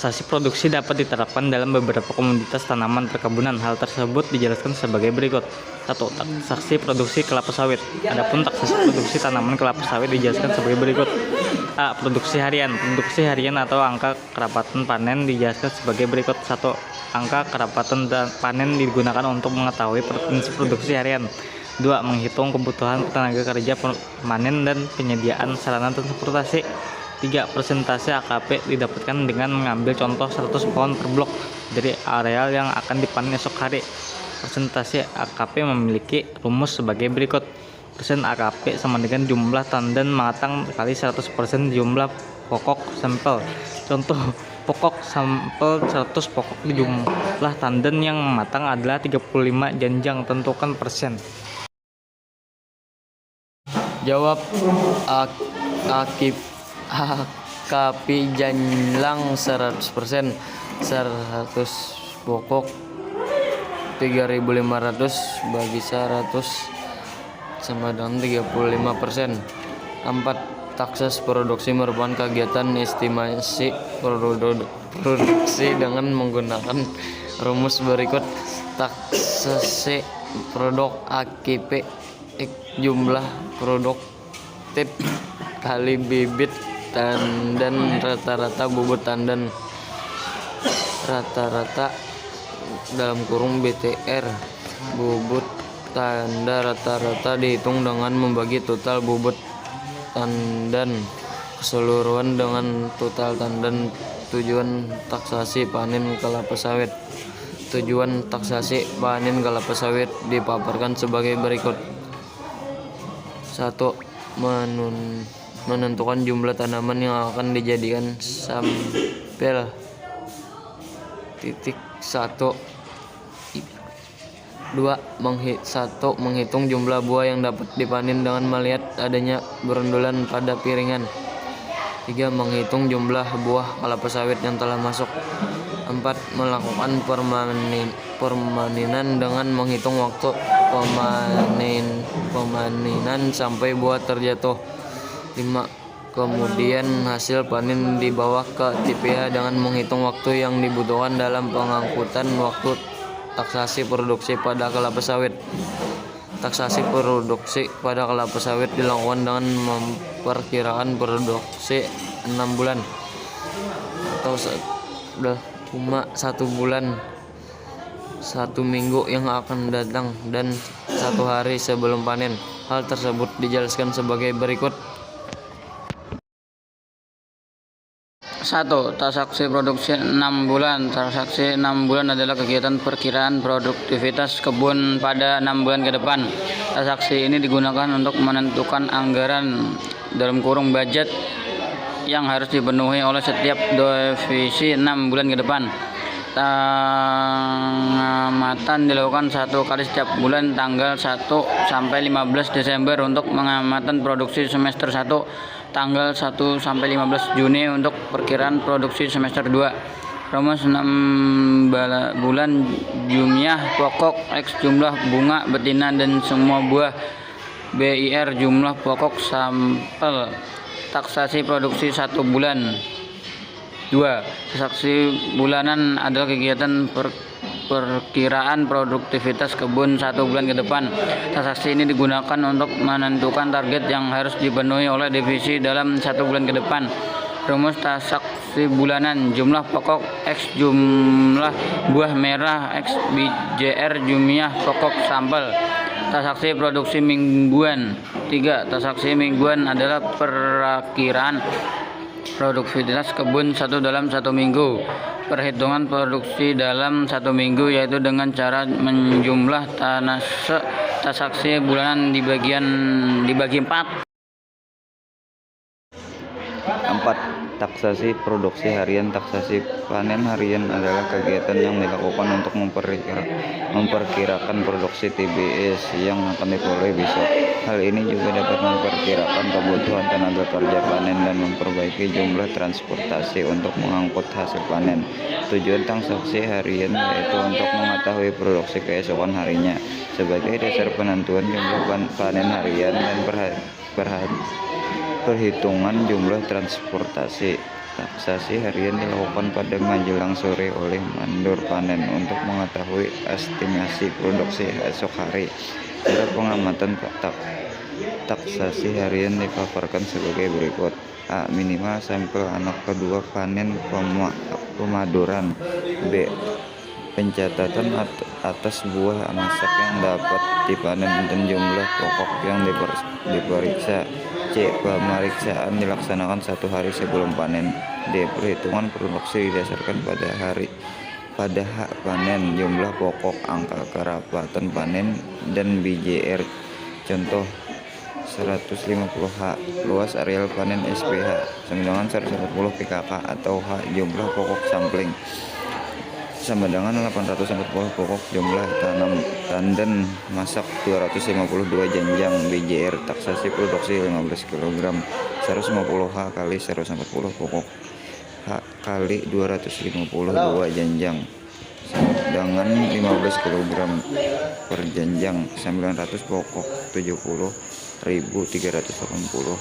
Taksasi produksi dapat diterapkan dalam beberapa komoditas tanaman perkebunan. Hal tersebut dijelaskan sebagai berikut. 1. Taksasi produksi kelapa sawit. Adapun taksasi produksi tanaman kelapa sawit dijelaskan sebagai berikut. A. Produksi harian. Produksi harian atau angka kerapatan panen dijelaskan sebagai berikut. 1. Angka kerapatan panen digunakan untuk mengetahui prinsip produksi harian. 2. Menghitung kebutuhan tenaga kerja panen dan penyediaan sarana transportasi. 3. Persentase AKP didapatkan dengan mengambil contoh 100 pohon per blok dari areal yang akan dipanen esok hari. Persentase AKP memiliki rumus sebagai berikut. Persen AKP sama dengan jumlah tandan matang kali 100% jumlah pokok sampel. Contoh pokok sampel 100 pokok jumlah tandan yang matang adalah 35 janjang. Tentukan persen. Jawab. AKP janjang 100%, 100 pokok 3.500 bagi 100 sama dengan 35%. 4. Taksas produksi merupakan kegiatan estimasi produksi dengan menggunakan rumus berikut. Taksasi produk AKP jumlah produktif kali bibit tandan rata-rata bobot tandan rata-rata (BTR) bobot tanda rata-rata dihitung dengan membagi total bobot tandan keseluruhan dengan total tandan. Tujuan taksasi panen kelapa sawit. Tujuan taksasi panen kelapa sawit dipaparkan sebagai berikut. 1. Menentukan jumlah tanaman yang akan dijadikan sampel. 1. 2. Menghitung jumlah buah yang dapat dipanen dengan melihat adanya berundulan pada piringan. 3. Menghitung jumlah buah kelapa sawit yang telah masuk. 4. Melakukan permaninan dengan menghitung waktu pemanenan sampai buah terjatuh. 5. Kemudian hasil panen dibawa ke TPA dengan menghitung waktu yang dibutuhkan dalam pengangkutan. Waktu taksasi produksi pada kelapa sawit. Taksasi produksi pada kelapa sawit dilakukan dengan memperkirakan produksi 6 bulan atau 1 bulan, 1 minggu yang akan datang, dan 1 hari sebelum panen. Hal tersebut dijelaskan sebagai berikut. 1. Taksasi produksi 6 bulan. Taksasi 6 bulan adalah kegiatan perkiraan produktivitas kebun pada 6 bulan ke depan. Taksasi ini digunakan untuk menentukan anggaran (budget) yang harus dipenuhi oleh setiap divisi 6 bulan ke depan. Pengamatan dilakukan 1 kali setiap bulan, tanggal 1 sampai 15 Desember untuk pengamatan produksi semester 1, tanggal 1 sampai 15 Juni untuk perkiraan produksi semester 2. Rumus 6 bulan jumlah pokok X jumlah bunga betina dan semua buah BIR jumlah pokok sampel. Taksasi produksi 1 bulan. 2. Taksasi bulanan adalah kegiatan perkiraan produktivitas kebun 1 bulan ke depan. Taksasi ini digunakan untuk menentukan target yang harus dipenuhi oleh divisi dalam 1 bulan ke depan. Rumus taksasi bulanan. Jumlah pokok X jumlah buah merah X BJR jumlah pokok sampel. Taksasi produksi mingguan. 3. Taksasi mingguan adalah perakiraan produktivitas kebun dalam 1 minggu. Perhitungan produksi dalam 1 minggu yaitu dengan cara menjumlah taksasi bulanan dibagi 4. 4. Taksasi produksi harian. Taksasi panen harian adalah kegiatan yang dilakukan untuk memperkirakan produksi TBS yang akan diperoleh besok. Hal ini juga dapat memperkirakan kebutuhan tenaga kerja panen dan memperbaiki jumlah transportasi untuk mengangkut hasil panen. Tujuan taksasi harian yaitu untuk mengetahui produksi keesokan harinya sebagai dasar penentuan jumlah panen harian dan perhitungan jumlah transportasi. taksasi harian dilakukan pada menjelang sore oleh mandor panen untuk mengetahui estimasi produksi esok hari. Cara pengamatan taksasi harian dipaparkan sebagai berikut. A. Minimal sampel anak kedua panen pemaduran. B. Pencatatan atas buah masak yang dapat dipanen dan jumlah pokok yang diperiksa. C. Pemeriksaan dilaksanakan 1 hari sebelum panen. D. Perhitungan produksi didasarkan pada hak panen, jumlah pokok, angka kerapatan panen, dan BJR. Contoh 150 ha luas areal panen SPH, sama 140 PKK atau H jumlah pokok sampling, sama 840 pokok jumlah tandan masak 252 janjang. BJR taksasi produksi 15 kg 150 H kali 140 pokok H kali 252 janjang dengan 15 kg per janjang, 900 pokok 70.380 kg,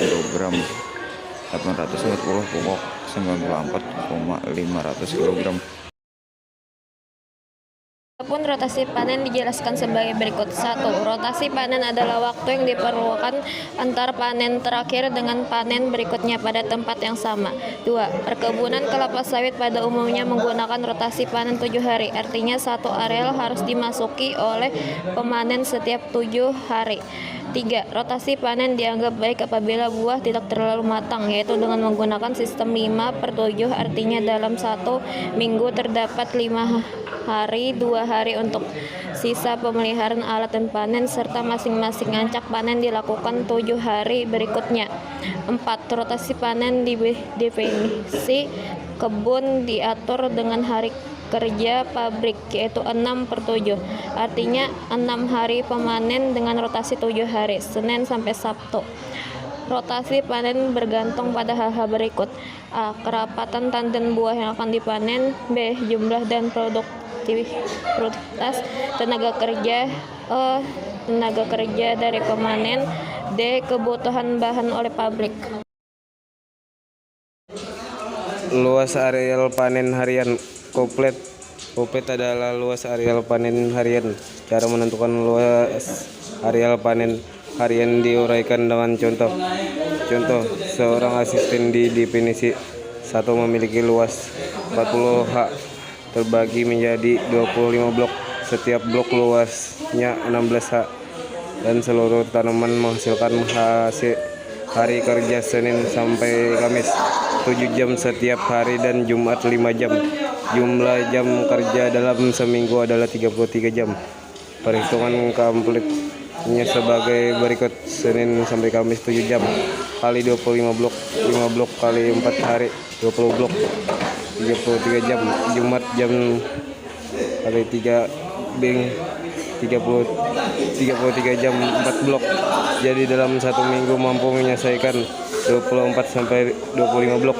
840 pokok 94,500 kg. Adapun rotasi panen dijelaskan sebagai berikut. 1. Rotasi panen adalah waktu yang diperlukan antar panen terakhir dengan panen berikutnya pada tempat yang sama. 2. Perkebunan kelapa sawit pada umumnya menggunakan rotasi panen 7 hari. Artinya satu areal harus dimasuki oleh pemanen setiap 7 hari. 3. Rotasi panen dianggap baik apabila buah tidak terlalu matang, yaitu dengan menggunakan sistem 5/7, artinya dalam 1 minggu terdapat 5 hari, 2 hari untuk sisa pemeliharaan alat dan panen, serta masing-masing ancak panen dilakukan 7 hari berikutnya. 4. Rotasi panen definisi kebun diatur dengan hari kerja pabrik, yaitu 6/7, artinya 6 hari pemanen dengan rotasi 7 hari, Senin sampai Sabtu. Rotasi panen bergantung pada hal-hal berikut. A. Kerapatan tandan buah yang akan dipanen. B. Jumlah dan produktivitas tenaga kerja. E. Tenaga kerja dari pemanen. D. Kebutuhan bahan oleh pabrik. Luas areal panen harian. Couplet adalah luas areal panen harian. Cara menentukan luas areal panen harian diuraikan dengan contoh. Seorang asisten di definisi 1 memiliki luas 40 ha terbagi menjadi 25 blok. Setiap blok luasnya 16 ha dan seluruh tanaman menghasilkan hasil hari kerja Senin sampai Kamis 7 jam setiap hari dan Jumat 5 jam. Jumlah jam kerja dalam seminggu adalah 33 jam. Perhitungan komplitnya sebagai berikut. Senin sampai Kamis 7 jam kali 25 blok, 5 blok kali 4 hari 20 blok, 33 jam. Jumat jam kali 3 bing 33 jam 4 blok. Jadi dalam 1 minggu mampu menyelesaikan 24 sampai 25 blok.